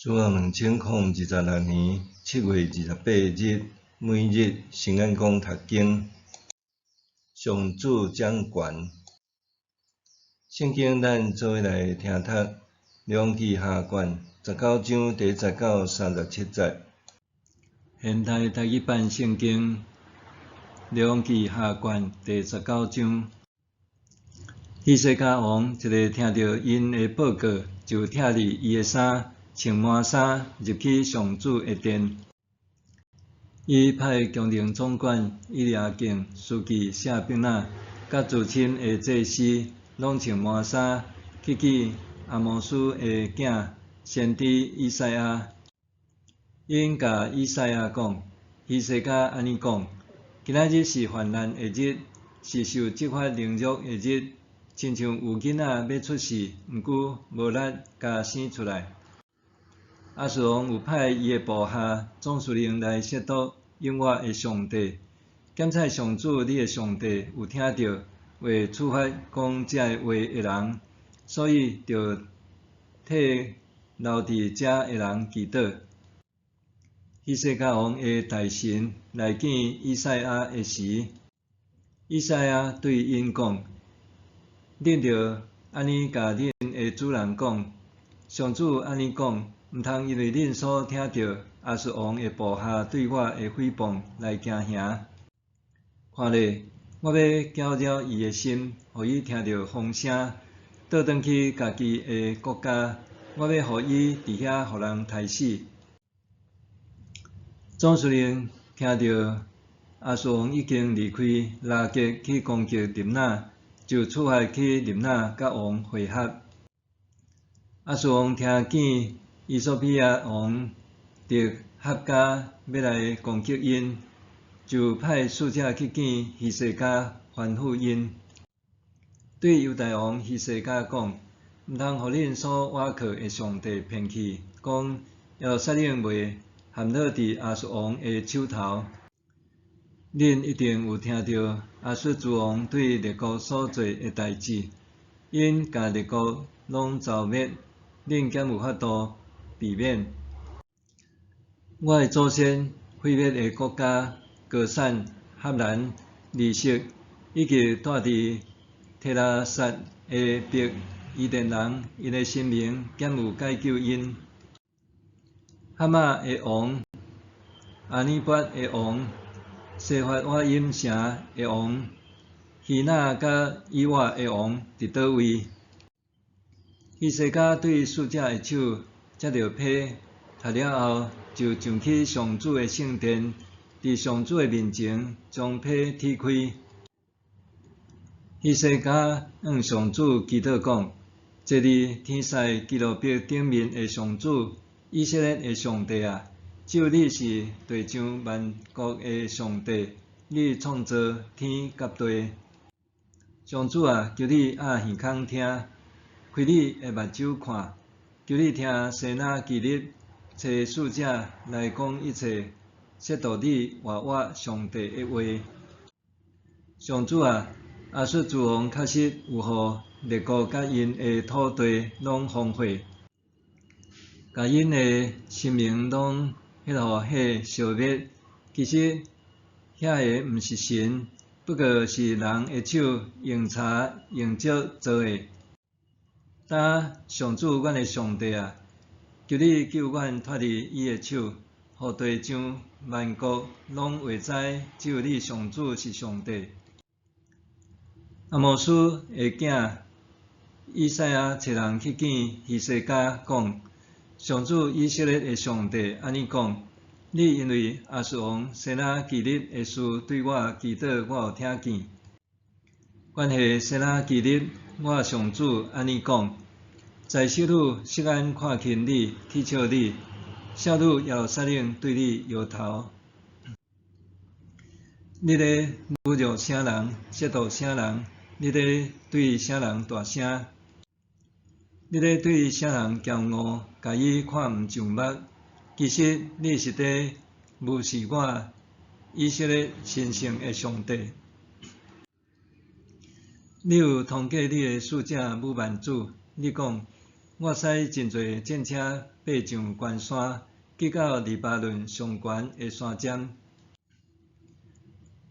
主后2026年7月28日，每日圣眼光读经，上主掌权。圣经咱做伙来听读《列王纪下卷》19章第19到37节。现代台语版圣经《列王纪下卷》第19章。希西家王一个听到因的报告，就拆去伊的衫，穿满衫，入去上主的殿。伊派宫廷总管以利亚敬、书记舍宾那，甲自亲的祭司，拢穿满衫，去见阿摩斯的囝先知以赛亚。因甲以赛亚讲：希西家安尼讲，今仔日是患难的日，是受执法凌辱的日，亲像有囡仔要出世，毋过无力甲生出来。亚述王有派伊的部下总司令来亵渎永活的上帝，检察上主你的上帝有听到为处罚讲这话的人，所以就替留伫遮的人祈祷。希西家王的大臣来见以赛亚的时，以赛亚对因讲：恁着安尼甲恁的主人讲，上主安尼讲，毋通因为恁所听到亚述王的部下对我的诽谤来惊吓。看咧，我要搅扰伊的心，互伊听到风声，倒转去家己的国家。我要互伊伫遐互人杀死。总司令听到亚述王已经离开拉结去攻击lib那，就出发去lib那甲王会合。亚述王听见伊索比亚王伫合家要来攻击因，就派使者去见希西家，吩咐因对犹大王希西家讲：毋通互恁所倚靠的上帝骗去，讲耶路撒冷袂陷落伫亚述王的手头。恁一定有听到亚述诸王对列国所做的代志，因甲列国拢消灭，恁减有法度避免。我的祖先毁灭的国家歌散、哈兰、利色，以及住伫提拉撒的别伊甸人，因的性命减有解救因。哈马的王、阿尼伯的王、西法瓦因城的王、希那甲以瓦的王伫倒位？希西家对使者的手接着批，读了后，就上去上主的圣殿，伫上主的面前将批踢开。希西家向上主祈祷讲：坐伫天使基路伯顶面的上主，以色列的上帝啊！只有你是地上万国的上帝，你创造天甲地。上主啊，求你耳耳孔听，开你的目睭看，求你听西拿基立找使者来讲一切亵渎你活我上帝的话。上主啊，亚述诸王确实有互列国甲因的土地拢荒废，甲因的生命拢迄互火烧灭。其实遐个毋是神，不过是人的手用柴用石做的。呾上主，阮的上帝啊，求你救阮脱离伊的手，互地上万国拢会知只有你上主是上帝。阿摩斯的囝以赛亚找人去见希西家，讲：上主以色列的上帝安尼讲：你因为亚述王西拿基立的事对我祈祷，我有听见。关系西拿基立，我上主安尼讲：在首女色眼看轻你，取笑你；少女耶路撒冷对你摇头。你咧侮辱啥人，亵渎啥人？你咧对啥人大声？你咧对啥人骄傲，甲伊看毋上目？其实你是伫无视我以色列神圣的上帝。你有通过你的使者母曼子，你讲：我驶真侪战车爬上悬山，去到黎巴嫩上悬的山尖。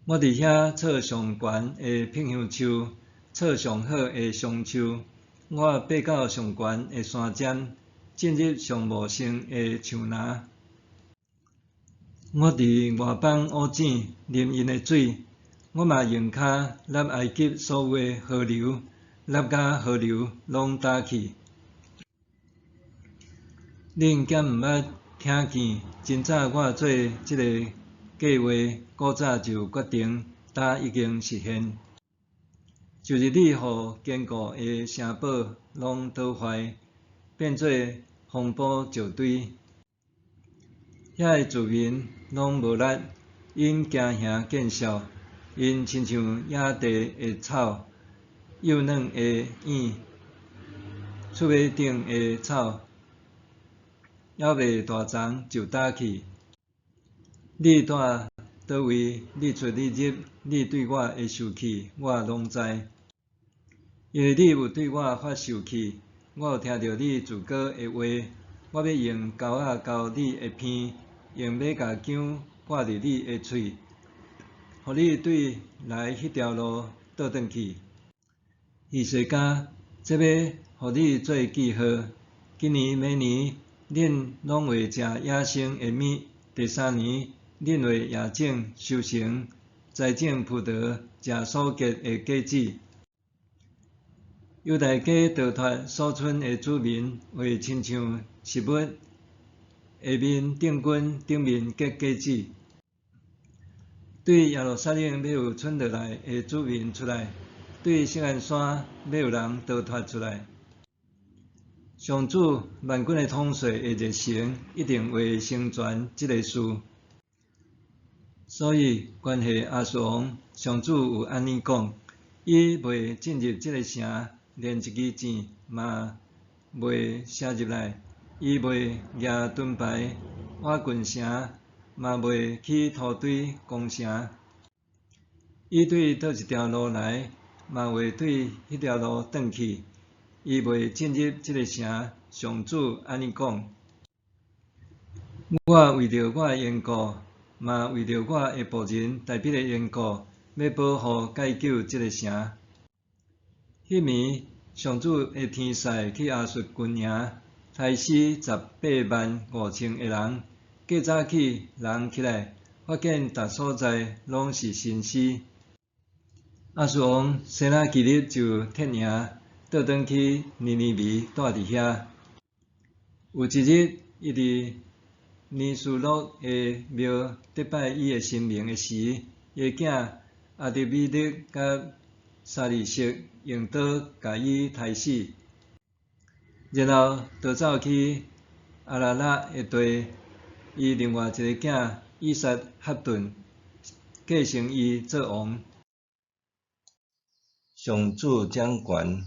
我伫遐插上悬的片香树，插上好的松树。我爬到上悬的山尖，进入上茂盛的树林。我伫外邦乌井啉因的水，我嘛用骹揽埃及所有的河流，揽甲河流拢干去。恁敢毋捌听见？真早我做即个计划，古早就决定，今已经实现。就是你互坚固的城堡拢倒坏，变做荒埔石堆。遐的住民拢无力，因惊吓见笑，因亲像野地的草，幼嫩的莺，厝尾顶的草，还未大丛就倒去。你住倒位？你出你入，你对我的受气，我拢知。因为你有对我发受气，我有听到你自告的话，我要用钩仔交你的鼻，用马甲姜挂伫你的喙，互你对来迄条路倒转去。以西家，这要互你做记号。今年每年，恁拢会食野生的物；第3年，恁会夜种、收成、栽种葡萄，食所结的果子。犹大家逃脱所剩的子民，会亲像食物下面顶根顶面结果子。对耶路撒冷要有剩落来的子民出来，对锡安山要有人逃脱出来。上主万军的统帅的热诚一定会成全这个事。所以，关系亚述王，上主有安尼讲：伊袂进入这个城。连一支箭嘛袂射入来，伊袂举盾牌瓦郡城，嘛袂起土堆攻城。伊对倒一条路来，嘛袂对迄条路转去。伊袂进入这个城。上主安尼讲：我为着我的缘故，嘛为着我的仆人大庇的缘故，要保护解救这个城。迄暝，上主的天使去亚述军营，杀死185000个人。过早起，人起来，发现逐所在拢是新尸。亚述王西拿基立就撤营，倒转去尼尼微住伫遐。有一日，伊伫尼斯洛的庙得拜伊的神明的时，伊的囝阿迪米勒甲沙利色用刀甲伊杀死，然后逃走去阿拉拉的地。伊另外一个囝以撒哈顿继承伊做王。上主掌权，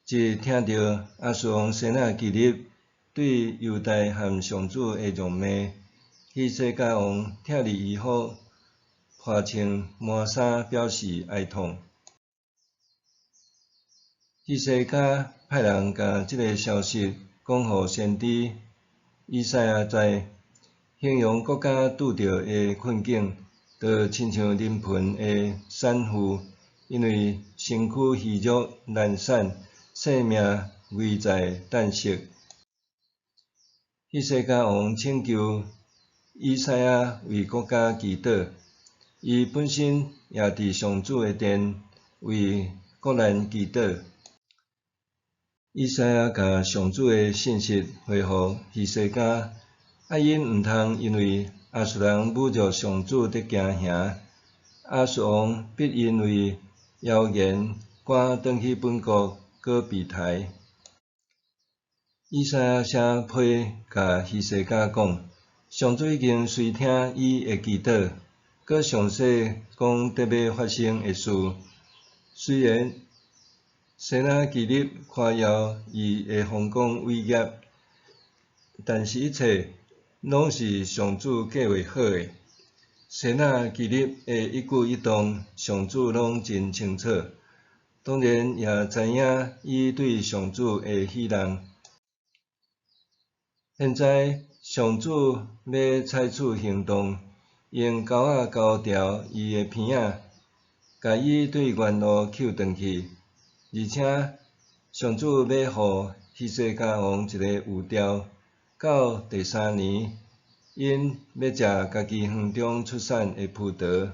即听到亚述王西拿基立对犹大和上主的辱骂，希西家王疼离伊好，破穿满衫表示哀痛。希西家派人甲即个消息讲互先知以赛亚知，形容国家拄着的困境，就亲像临盆的产妇，因为身躯虚弱懒散，性命危在旦夕。希西家王请求以赛亚为国家祈祷，伊本身也伫上主的殿为国难祈祷。以赛亚甲上主的信息回复希西家，因毋通因为亚述人侮辱上主得惊吓，亚述王必因为谣言赶转去本国，搁避台。以赛亚写批甲希西家讲，上主已经垂听伊的祈祷，搁详细讲得要发生的事。虽然西拿基立夸耀伊的丰功伟业，但是一切拢是上主计划好的。西拿基立的一举一动，上主拢真清楚，当然也知影伊对上主的喜乐。现在上主要采取行动，用钩仔钩掉伊的鼻仔，甲伊对原路扣转去，而且上主要互希西家王一个预兆，到第3年，因要食家己园中出产的葡萄。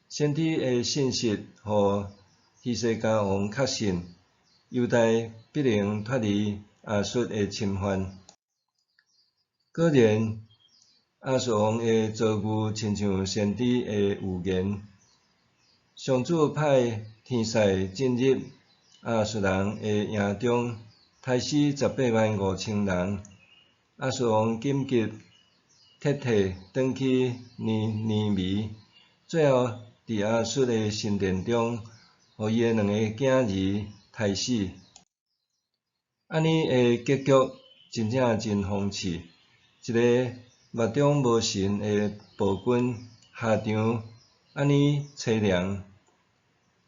先知的信息互希西家王确信，犹大必能脱离亚述的侵犯。果然，亚述王的遭遇亲像先知的预言。上主派天使进入亚述人的营中，杀死185000人。亚述王紧急撤退，转去尼微，最后伫亚述的神殿中，互伊的2个囝儿杀死。安尼的结局真正真讽刺。一个目中无神的暴君下场安尼凄凉。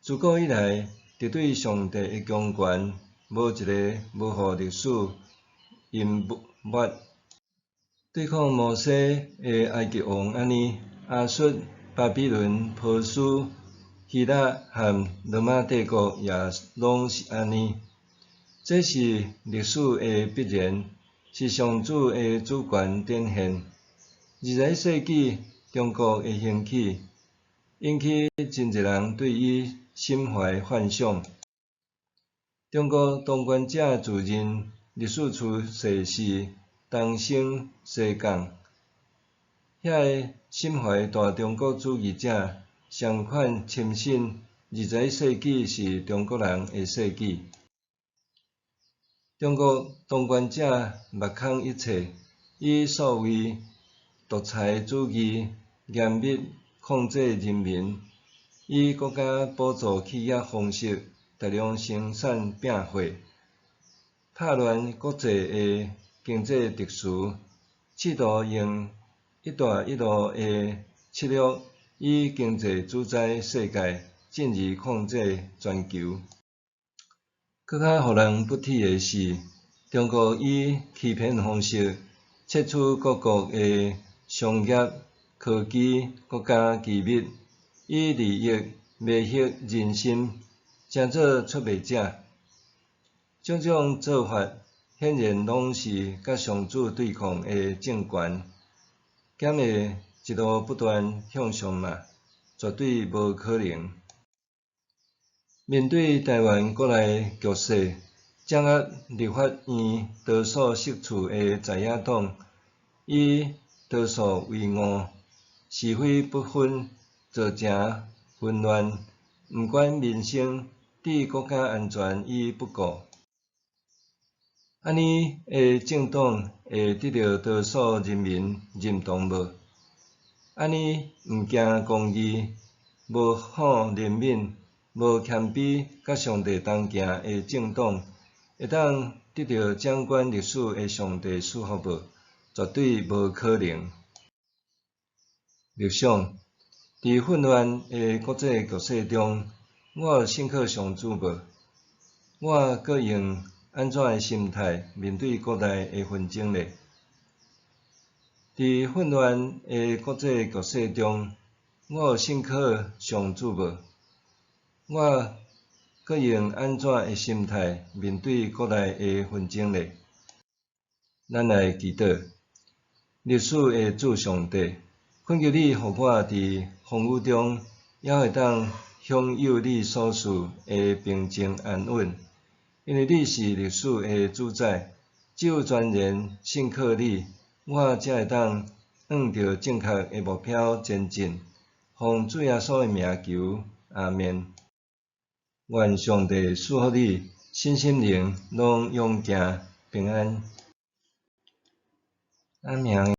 自古以来，敌对上帝的强权，无一个无互历史淹没。对抗摩西的埃及王安尼，亚述、巴比伦、波斯、希腊和罗马帝国也拢是安尼。这是历史的必然，是上主的主权展现。21世纪中国的兴起，引起真侪人对伊心怀幻想。中国当权者自认历史出世是东升西降，遐个心怀大中国主义者相款深信21世纪是中国人的世纪。中国当权者目空一切，以所谓独裁主义严密控制人民，以国家补助企业方式大量生产饼货，打乱国际的经济秩序，试图用一带一路的策略，以经济主宰世界，进而控制全球。更较互人不齿的是，中国以欺骗方式窃取各国的商业、科技、国家机密，以利益迷惑人心，争做出卖者。种种做法显然拢是甲上主对抗的政权，减会一路不断向上嘛？绝对无可能。面对台湾国内局势，掌握立法院多数席次的在野党，以多数为伍，是非不分，造成混乱，毋管民生，置国家安全于不顾。安尼的政党会得到多数人民认同无？安尼毋惊公义，无好人民，无谦卑，甲上帝同行的政党，会当得到掌管历史的上帝赐福无？绝对无可能。立想，伫混乱的国际局势中，我有信靠上主无？我阁用安怎的心态面对国内的纷争呢？伫混乱的国际局势中，我有信靠上主无？我阁用安怎的心态面对国内的纷争呢？咱来祈祷，历史的主上帝，恳求你，互我伫风雨中，也会当享有你所赐的平静安稳，因为你是历史的主宰，只有全然信靠你，我才会当向着正确的目标前进。奉主耶稣的名求，阿们。愿上帝赐福你，身心灵拢勇行平安。阿明。